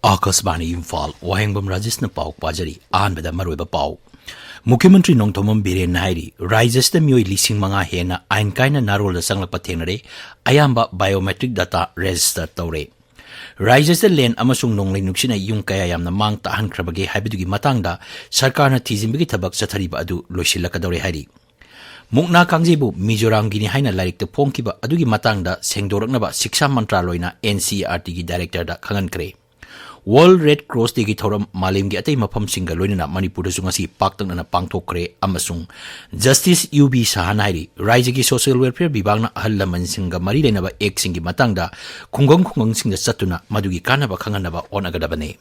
Akasbani Imphal, Wahengbam Rajesh na pau pajari, anbada maruiba pau. Mukhyamantri Nongthomam Biren Nairi, Rajesh the Mui Lising Manga Hena, Ain Kaina Narol the Sangla Patenare, Ayamba biometric data register Tore. Rajesh the Len Amasung Nongli Nuxina Yung Kayam the Mang Tahan Krabage Habidugi Matanga, Sarkarna Tizimbigi Tabak Satariba Adu, Loshilakadore Hari. Mukna Kangzibu, Mizoram Gini Haina like the Ponkiba Adugi Matanga, Sengdoraknaba, Siksa Mantraloina, NCRT Director da Kangankre. World Red Cross Digi Thoram Malim Gi Atay Mapam Singa Loina Manipur Sungasi Paktang na Pangtokre Amasung Justice UB Sahanari Raijagi Social Welfare Bibangna Halaman Singa Marilenaba Ek Singi Matangda Kungong Singa Satuna Madugi Kanaba Kanganaba Onagadabane.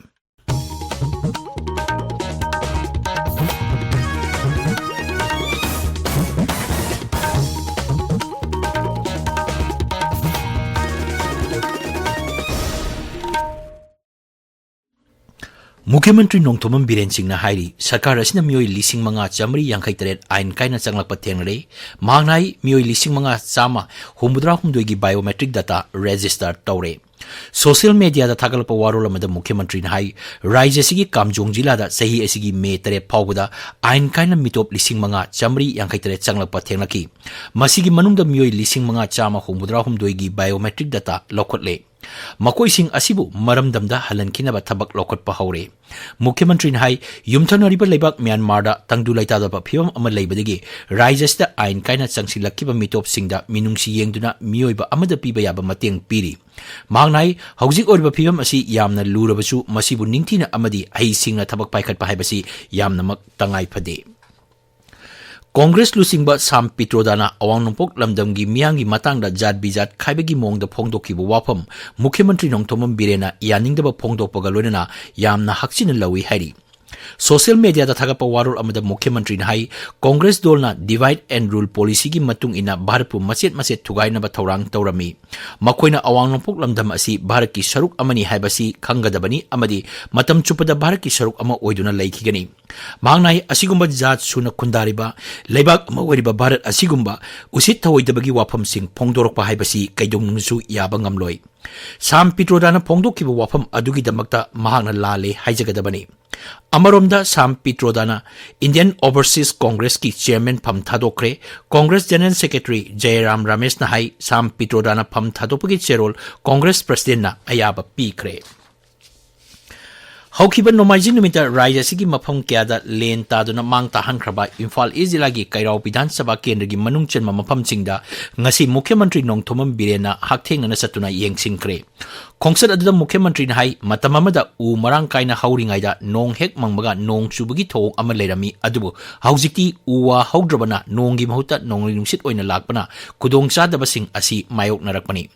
Mukhyamantri Nongthomam Biren Singna Hairi, Sarkar Asina Mioi Lising Manga Jamri Yankhaiteret Ain Kaina Changlak Patengle, Mangnai Mioi Lising Manga Sama, Humudra Humduigi Biometric Data Register Tore. Social media da Tagalpa Warola Madam Mukhyamantri Hai, Rajesigi Kamjong Jila da Sahi Esigi Me Tere Pauda, Ain Kaina Mitop Lising Manga Jamri Yankhaiteret Changlak Patenglaki, Masigi Manungda Mioi Lising Manga Chama Humudra Humduigi Biometric Data Lokotle. Makoi sing asibu maramdamda halan kinaba tabak lokot pahaure. Mukhyamantri Hai yumthanariba lebak Myanmar da tangdulaita da phiom ama leibadagi Rajesh da ain kaina changsilakiba mitop singda minungsi yengduna mioiba amada piba yaba mateng piri. Mangnai hauzik oriba phiom asi yamna lurabasu masibu ningthina amadi ai singna tabak paikhat pa haibasi yamna mak tangai phade. Congress Lusingba Sam Pitrodana Awang Numpok Lamdamgi Miangi Matangda Jad Bijat Kaibagi Mong the Pongdoki Wapam, Mukhyamantri Nongthomam Birena, Yaningdaba Pongdopagalona, Yamna Haksin Lawi Hari. Social media da Tagapa Warol Amada Mukhyamantri Hai, Congress Dolna Divide and Rule Policy Gi Matung ina Bharpu Maset Tugaina Batorang Taurami. Makoina Awang Numpok Lamdam Asi, Bharaki Sharuk Amani Habasi, Kangadabani, Amadi, Matam Chupada Bharaki Sharuk Ama Oiduna Laikigani. Mangnai Asigumba Jat Suna Kundariba, Lebak Mawariba Bharat Asigumba, Usit Tawoidabagi Wapam Sing, Pongdorok Pahibasi, Kaidong Nusu Yabangam Loy. Sam Pitrodana Pongdokiba Wapam Adugi Damakta Mahana Lale Hijagadabani. Amaromda Sam Pitrodana, Indian Overseas Congress ki Chairman Pam Thadokre, Congress General Secretary Jairam Ramesh Nahai, Sam Pitrodana Pam Thadopagi Cherol, Congress President na Ayaba Pikre. Haukiba Nomaijin Numita Rajasigi Mapam Kiada Len Taduna Mang Tahan Kraba, Imphal Izilagi Kairao Bidan Saba Kendrigi Manungchen Mamapam Singda, Ngasi Mukhyamantri Nongthomam Birena, Hakteng na Satuna Yeng Singkre. Kongsat adada Mukhyamantri Hai, Matamamada U Marang Kaina Hauringaida, Nong Hek Mangmaga, Nong Subagi Thong Amalerami, Adubu, Hauziki, Uwa Haudrabana, Nongi Mahuta, Nong Lungsit Oina Lakpana, Kudong Sadabasing Asi Mayok Narakpani.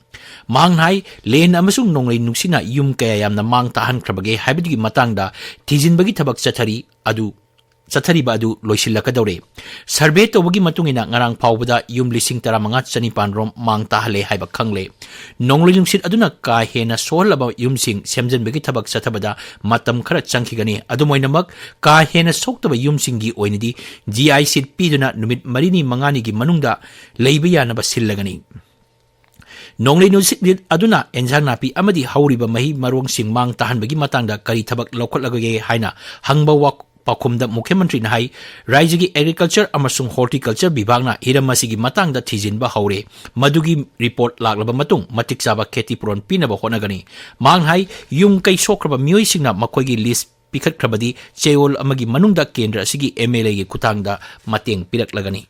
Mangnai, Len Amasung Nong Nuksina Yum Kayam na Mang Tahan Krabage, Habidigi Matangda, Tizin Bagi Tabak Satari, Adu. Satari Badu Loisilakadore. Survey to Wagi Matungina Narang Pauda Yum Lising Taramangat Sanipan Rom Mang Tahale Haiba Kangle. Nongling Sit Aduna Ka Hena Sol about Yum Sing, Semzen Begitabak Satabada, Matam Karat Sankigani, Adumoinamak, Ka Hena Soktaba Yum Singi Oinidi, GI Sit Piduna Numit Marini Manganigi Manunda, Labia Nabasilagani. Nongli Nusit Aduna, Enzanapi Amadi Hauriba Mahi Marong Sing Mang Tahan Bagi Matanga, Kari Tabak Lokalagage Haina, Hangba Wak. Pakumda Mukhyamantri Hai, Raijagi Agriculture Amasung Horticulture Bibagna, Hiramasigi Matangda Tizin Bahaure, Madugi Report Laglaba Matung, Matiksaba Keti Puron Pinaba Honagani, Manghai, Yung Kai Sokraba Muisingna Makogi List Pikat Krabadi, Cheol Amagi Manungda Kendra Sigi MLA Kutangda, Mateng Pirak Lagani.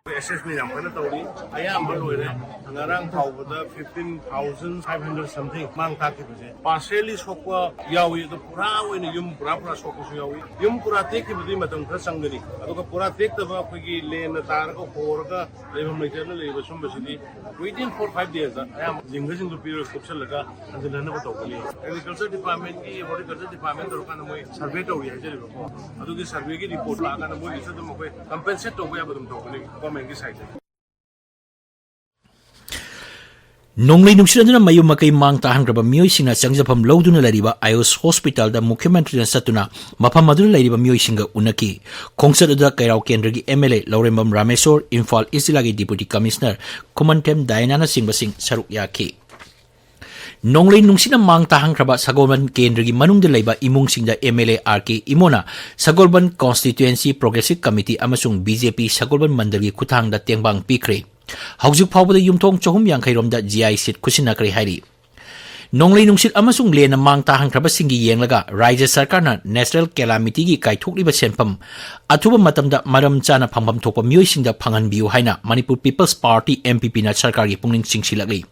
Assessment nampana tauri ayam loire ngarang phawda 15,500 something mang ta ki buje partially sokwa yawi to pura oine yum pura sokku su yawi yum pura tek ki budi matam khar sangani aduga pura tek ta ba khoi len tar ko korga lebam lekena leba sum basidi within 4-5 days ayam jingajing to period kopsal laga anjana ba tawli agriculture department ki horticulture department ro kana moi survey tauri ajeri ko adugi survey ki report la kana moi isa to mo compensate to ba badum tawli Nonglay Nuxina Mayu Makai Mang Tahan Graba Muisina Sangjapam Loduna Lariba, Ios Hospital, the Mukhyamantri Satuna, Mapamaduna Lariba Muisinga Unaki, Kongsat da Kairao Kendrigi MLA, Laurembam Ramesor, Imphal Isilagi Deputy Commissioner, Kumantem Diana Singbasing Saruk Yaki. Nonglay nungsina mang tahangkraba Sagolban Kendra gi manungda leiba imungsingda MLA RK Imona Sagolban Constituency Progressive Committee amasung BJP Sagolban Mandal gi kuthangda tengbang pikre haujuk phawbada yumthong chahum yankhai GI seat kusinakre hairi Nonglay nungsit amasung lena mang tahang krabasingi yenglaga Rajya Sarkarna National Calamity gi kaithokliba senpam athuba matamda maram chana phangbam thopa myoisingda phanganbiu haina Manipur People's Party MPP na sarkar gi pungning singsilagli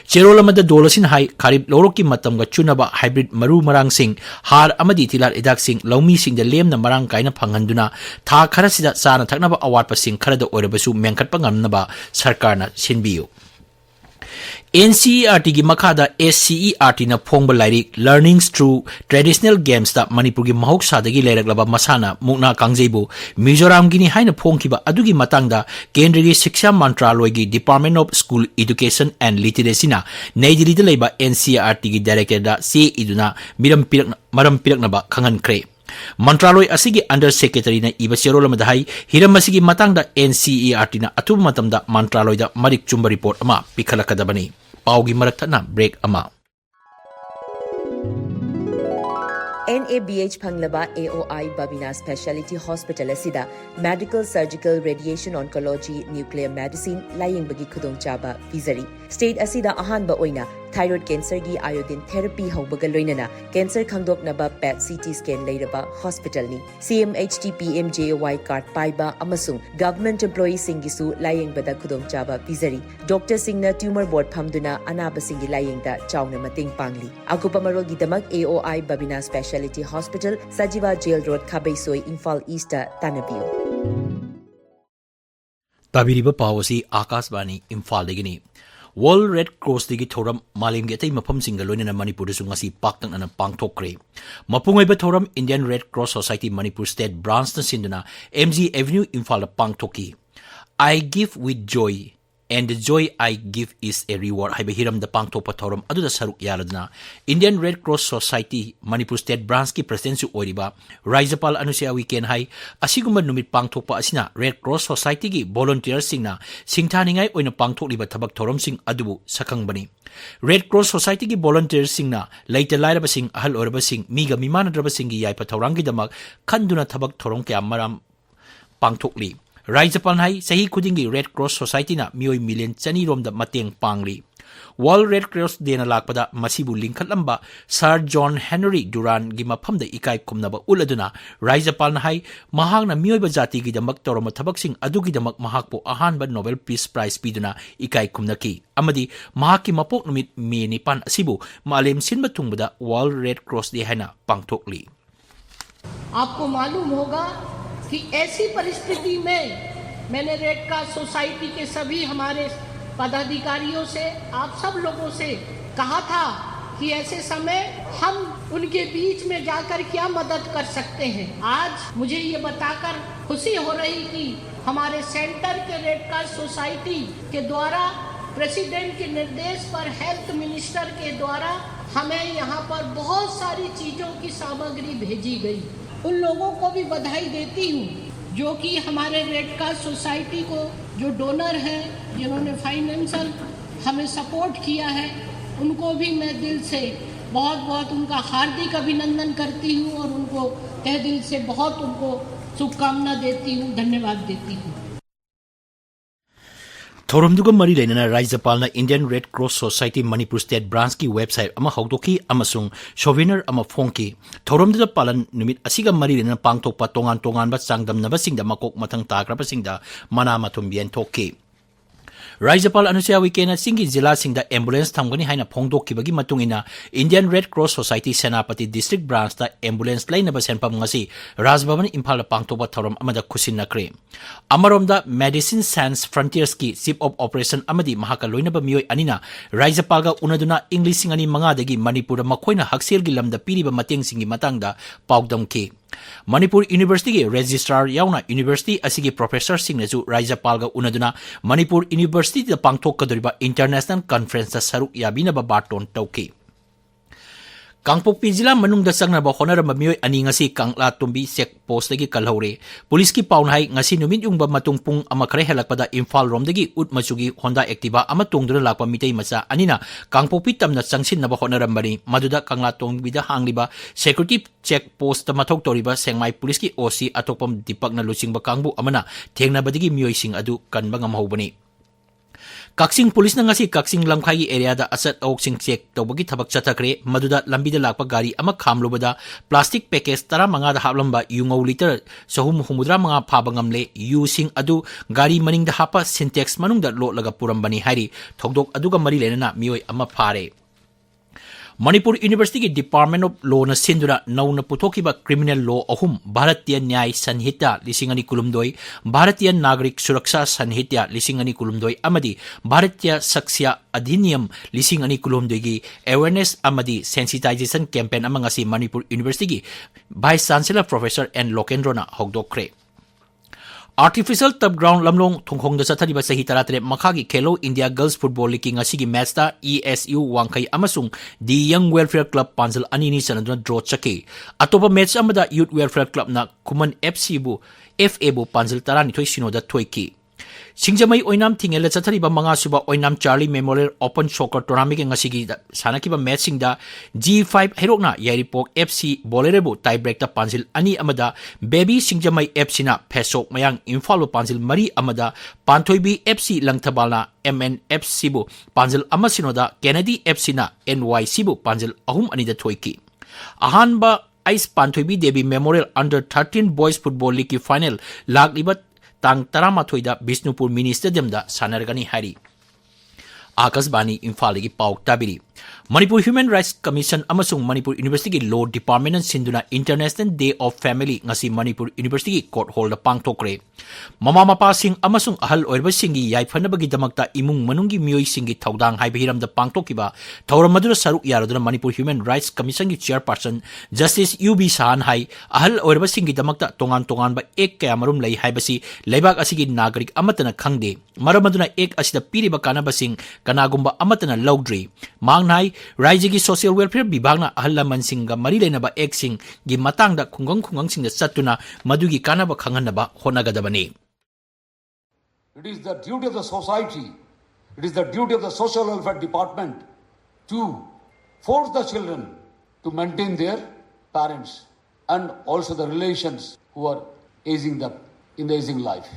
cherolamada dolasin hai kharib loroki matamga chunaba hybrid maru marang sing har amadi tilar edak sing laumi singda lemna marang kaina phanghanduna tha kharasida chana thaknaba awatpa sing kharada oirabasu menkhatpa ngamnaba sarkarna sinbiu NCERT gi makhada SCERT na phongba lairik Learnings Through Traditional Games da Manipur gi mahoksa dagi leiraklaba masana mukna kangjeibu Mizoram gi ni haina phongkiba adugi matangda Kendra gi Shiksha Mantraloy gi Department of School Education and Literacy na Naidili da leiba NCERT gi director da se iduna maram piraknaba khangankre Mantraloy asigi under secretary na iba serolama hai hiram asigi matangda NCERT na atuba matamda Mantraloy da marik chumba report ama pikhalakadabani paugi marakthana break ama NABH Phanglaba AOI Babina Specialty Hospital asida Medical Surgical Radiation Oncology Nuclear Medicine laying bagi khudong chaba vizari state asida ahanba oina thyroid cancer gi iodine therapy haubaga loinana cancer khangdoknaba PET CT scan leiraba hospital ni CMHT PMJY card paiba amasung government employee singisu laying bada khudong chaba vizari doctor singna tumor board phamduna anaba singi laying da chawna mating pangli akupa marol gi damak AOI Babina Specialty Hospital Sajiva Jail Road Khabaisoi Imphal East Tanabiu tabiriba pawasi Akashbani Imphal degini World Red Cross digi thoram malim ge tai mafam singa loinana Manipur su ngasi paktang ana pangthokre mapungai ba thoram Indian Red Cross Society Manipur State Branch na sinduna MG Avenue Imphal pangthoki I give with joy and the joy I give is a reward haiba hiram da pangthokpa thoram adu da saruk yaladna Indian Red Cross Society Manipur State Branch ki president su oriba Rajapal Anusia weekend hai asiguma numit pangthokpa asina Red Cross Society gi volunteers singna singthaningai oina pangthokliba thabak thoram sing adubu sakangbani Red Cross Society gi volunteers singna laita lairaba sing ahal oraba sing miga mimanadraba sing gi yaipa thorangi damak khanduna thabak thorom kya maram pangthokli Rajapal hai sahi khudingi Red Cross Society na mioi million chani rom da mateng pangli World Red Cross Day na lakpada masibu lingkhatlamba Sir John Henry Duran gi mafam da ikai kumnaba uladuna Rajapal na hai mahang na mioi ba jati gi damak toroma thabak sing adugi damak mahakpo ahanba Nobel Peace Prize piduna ikai kumnaki amadi mahaki mapok numit me ni pan asibu malem sinba tungbada World Red Cross Day haina pangthokli आपको मालूम होगा कि ऐसी परिस्थिति में मैंने red cross society के सभी हमारे पदाधिकारियों से आप सब लोगों से कहा था कि ऐसे समय हम उनके बीच में जाकर क्या मदद कर सकते हैं आज मुझे ये बताकर खुशी हो रही कि हमारे सेंटर के रेड क्रॉस सोसाइटी के द्वारा प्रेसिडेंट के निर्देश पर हेल्थ मिनिस्टर के द्वारा हमें यहाँ पर बहुत सारी चीज़ों की सामग्री भेजी गई उन लोगों को भी बधाई देती हूँ जो कि हमारे रेड क्रॉस सोसाइटी को जो डोनर हैं जिन्होंने फाइनेंशियल हमें सपोर्ट किया है उनको भी मैं दिल से बहुत बहुत उनका हार्दिक अभिनंदन करती हूँ और उनको तहे दिल से बहुत उनको शुभकामना देती हूँ धन्यवाद देती हूँ Thoromduga mari lainana Rajapal na Indian Red Cross Society Manipur State Branch ki website ama haudoki amasung souvenir ama phongki Thoromduga palan numit asiga mari lainana pangthokpa tongan ba changdamnaba singda makok mathang takraba singda mana mathumbian thokki Rajapal Anusia weekend singi jila singda ambulance thamgani haina phongdokki bagi matungina Indian Red Cross Society Senapati District Branch ta ambulance lainaba senpam ngasi Rajbhavan Imphal pangthokpa thoram amada khusinakre Amaromda Medicine Sans Frontiers ki Chief of Operation amadi mahaka loinaba mioi anina Rajapal ga unaduna English singani manga dagi Manipur makoina haksel gi lamda piriba mateng singi matangda paudam ki Manipur University ki registrar yauna university asigi professor singnasu Rajapal ga unaduna Manipur University da pangthok kadoriba international conference da saruk yabina ba baton tauki Kangpokpi Jila manungda sangnaba honaramba miyoy ani ngasi Kangla Tumbi Sek Post dagi kalhaure. Pulis ki paunhay ngasi numit yung ba matungpung ama kare halakpada Imphal rom dagi ut machugi Honda Activa ama tungdura lakpa mitay masa anina Kangpokpi tamna sangsin naba honaramba ni maduda Kangla Tumbi da hangliba security check post matok toriba sengmai pulis ki OC atopam dipak na lusing ba kangbu amana thengna badigi miyoy sing adu kanba nga mahubani. Kaksing pulis na ngasi kaksing lamkhai area da asat awk sing check tawbagi thabak chathakre maduda lambi da lakpa gari ama khamlubada plastic package tara manga da hablamba yungau liter sahum humudra manga phabangamle using adu gari maning da hapa syntax manung da lo laga purambani hari thokdok aduga mari lenana mioi ama phare. Manipur University ki Department of Law na sindura nauna putokiba criminal law ahum Bharatiya Nyay Sanhita lisingani kulumdoi, Bharatiya Nagrik Suraksha Sanhita lisingani kulumdoi amadi Bharatiya Saksya Adhiniyam lisingani kulumdoi gi awareness amadi sensitization campaign amanga si Manipur University ki Vice Chancellor Professor N. Lokendro na hogdokre. Artificial turf ground lamlong thongkhong da sathariba sahi taratare makhagi Khelo India Girls Football League ngasigi match ta ESU Wangkai amasung The Young Welfare Club Panjal anini sanaduna draw chake. Atopa match amada Youth Welfare Club na Kuman FC bu FA bu Panjal tarani thoi sinoda thoiki. Singjamai oinam thingela chathariba manga suba oinam Charlie Memorial Open Soccer Tournament ngasigi sanakiba match singda G5 herokna Yairipok FC Bolerebu tiebreak ta Panjil ani amada Baby Singjamai FC na Pesok mayang Imphal Panjil mari amada Panthoibi FC Langthabalna MNFC bu Panjil amasinoda Kennedy FC na NYC bu Panjil ahum anida thoiki. Ahanba Ice Panthoibi Devi Memorial Under 13 Boys Football League final lagliba tang taramathoida Bisnupur Mini Stadium da sanargani hari. Akasbani Imphal gi pauk tabiri. Manipur Human Rights Commission amasung Manipur University ki Law Department an sinduna International Day of Family ngasi Manipur University ki court hall da pangthokre. Mama mapa sing amasung ahal oirba singi yaiphanabagi damakta imung manunggi miyoi singi thaudang haiba hiram da pangthokiba thauram madura saruk yaraduna Manipur Human Rights Commission ki chairperson Justice UB Sahan hai ahal oirba singi damakta tongan tongan ba ek kayamarum lai haibasi leibak asigi nagarik amatana khangde maramaduna ek asida piriba kanaba sing kanagumba amatana logdri mangnai Raijigi Social Welfare Bibagna ahalaman singa mari lenaba ek sing gi matangda khungang sing da satuna madugi kanaba khanganaba honagadabani. It is the duty of the society, it is the duty of the Social Welfare Department to force the children to maintain their parents and also the relations who are aging them in the aging life.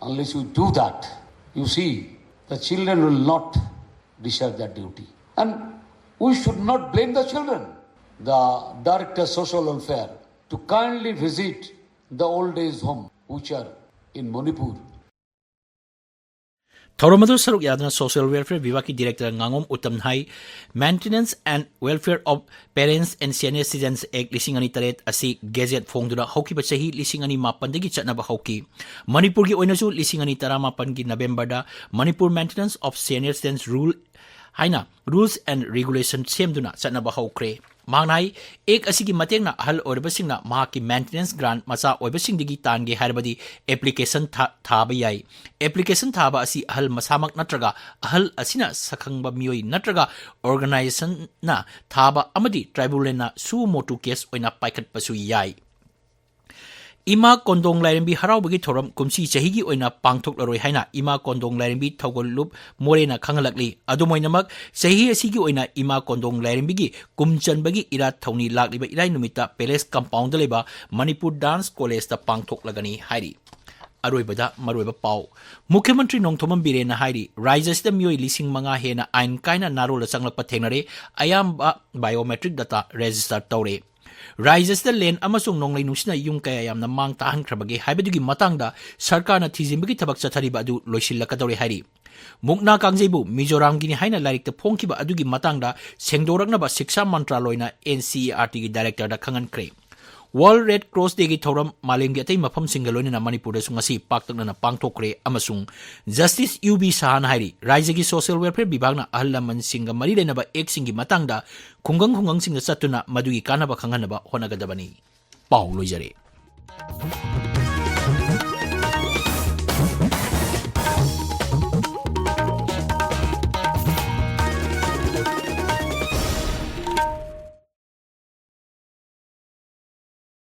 Unless you do that, you see, the children will not discharge that duty. And we should not blame the children. The Director of Social Welfare to kindly visit the old age home which are in Manipur. Thauramadu saruk yadna Social Welfare Vivaki Director Ngangom Uttam Hai Maintenance and Welfare of Parents and Senior Citizens Act lisingani taret asi Gazette Fongduna Hoki Bachahi lisingani mapandagi chatnaba hoki Manipur gi oinasu lisingani taramapan gi November da Manipur Maintenance of Senior Citizens Rule Haina Rules and Regulations semduna chatnaba hokre mangnai ek asigi matengna ahal orbasingna mahaki maintenance grant macha oibasingdigi tange harbadi application thaba yai application thaba asi ahal masamak natraga ahal asina sakhangba mioi natraga organization na thaba amadi tribunal na su motu case oina paikhat pasu yai. Ima Kondong Lairambi Haraubagi Thoram Kumsi Chahigi oina pangthok laroi haina Ima Kondong Lairambi Thogolup Morena Khangalakli Adumoinamak Sahi asigi oina Ima Kondong Lairambi gi Kumchanbagi ira thawni lakliba irai numita Palace Compound leba Manipur Dance College ta pangthok lagani hairi. Aroibada maroiba pau Mukhyamantri Nongthomam Birena hairi Rises the Mioi lising manga hena ain kaina narola changlakpa thengnare ayamba biometric data register tawre. Rises the land amasung nonglai nusina yung kaya yamna mang tahan krabagi haibadugi matangda sarkar na thijimbagi thabak chathariba adu loisillakadore hari. Mukna Kangjebu Mizoram gini haina larikta phongkiba adugi matangda sengdoraknaba Shiksha Mantraloyna NCERT gi director da khangan kre. World Red Cross Day gi thoram malengi atei mafam singaloina na Manipur da sungasi paktakna na pangthokre amasung Justice UB Sahan hairi Raijagi Social Welfare Bibagna ahalaman singa mari lenaba ek singi matangda khungang singa satuna madugi kanaba khanganaba honagadabani. Pau loijare.